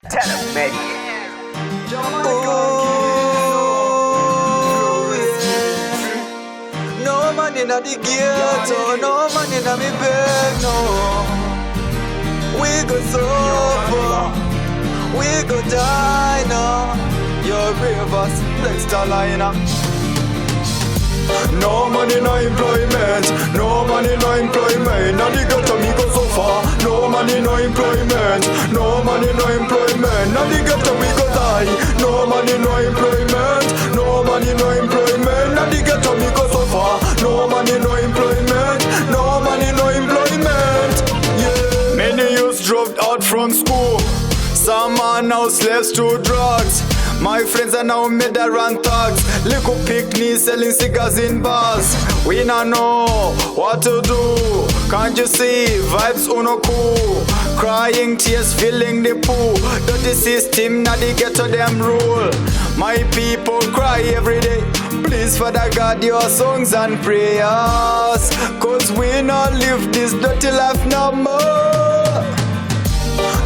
Tell him, baby. No man in the ghetto, no man in me bed, no. We go suffer, we go die now. You're brave us, let's start line up. No money, no employment. No money, no employment. Now the ghetto me go so far. No money, no employment. No money, no employment. Now the ghetto we go die. No money, no employment. No money, no employment. Now the ghetto me go so far. No money, no employment. No money, no employment. Yeah. Many youths dropped out from school. Some are now slaves to drugs. My friends are now made a run thugs. Little picnics selling cigars in bars. We not know what to do. Can't you see vibes uno cool? Crying tears filling the pool. Dirty system now they get to them rule. My people cry every day. Please Father God your songs and prayers. Cause we not live this dirty life no more.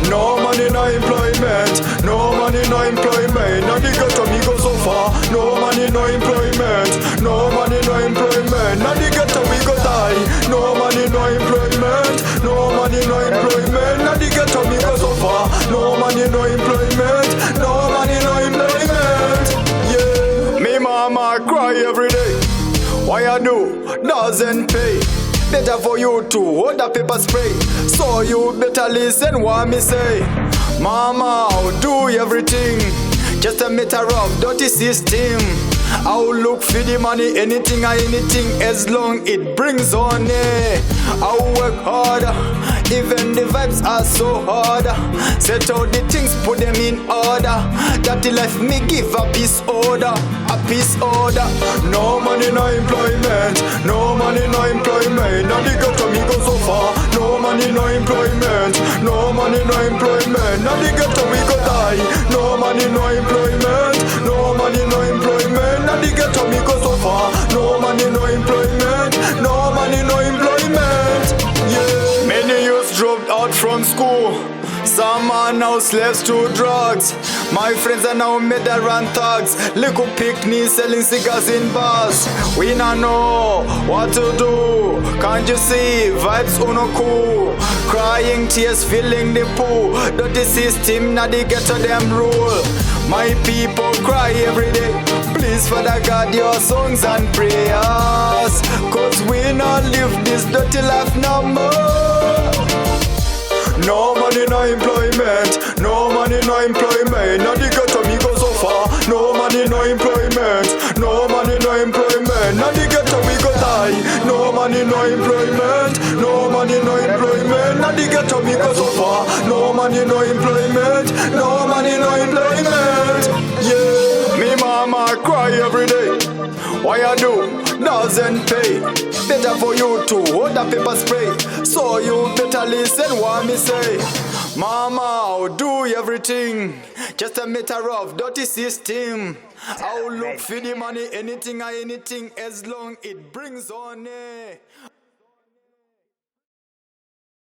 No money, no employment. No money, no employment. Now the ghetto me go so far. No money, no employment. No money, no employment. Now the ghetto we go die. No money, no employment. No money, no employment. Now the ghetto me go so far. No money, no employment. No money, no employment. Yeah. Me mama cry every day. Why I do doesn't pay. Better for you to hold the paper spray. So you better listen what me say. Mama, I'll do everything. Just a matter of dirty system. I'll look for the money, anything or anything, as long it brings on it. I'll work harder, even the vibes are so hard. Set out the things, put them in order. Dirty life me give a peace order, a peace order. No money, no employment. No money, no employment. Now the ghetto me go so far. No money, no employment. No money, no employment. Now the ghetto we go die. No money, no employment. No money, no employment. Now the ghetto me go so far. No money, no employment. No money, no employment. Yeah. Many youths dropped out from school. Some are now slaves to drugs. My friends are now made a run thugs. Little picnics selling cigars in bars. We not know what to do. Can't you see vibes uno cool? Crying tears filling the pool. Dirty system now they get to them rule. My people cry every day. Please Father God your songs and prayers. Cause we not live this dirty life no more. No money, no employment. No money, no employment. Now the ghetto me go so far. No money, no employment. No money, no employment. Now the ghetto we go die. No money, no employment. No money, no employment. Now the ghetto me go so far. No money, no employment. No money, no employment. Yeah. Me mama cry every day. Why I do doesn't pay. Better for you to hold the paper spray. So you better listen what me say. Mama, I'll do everything. Just a matter of dirty system. I'll look for the money, anything or anything, as long it brings on it.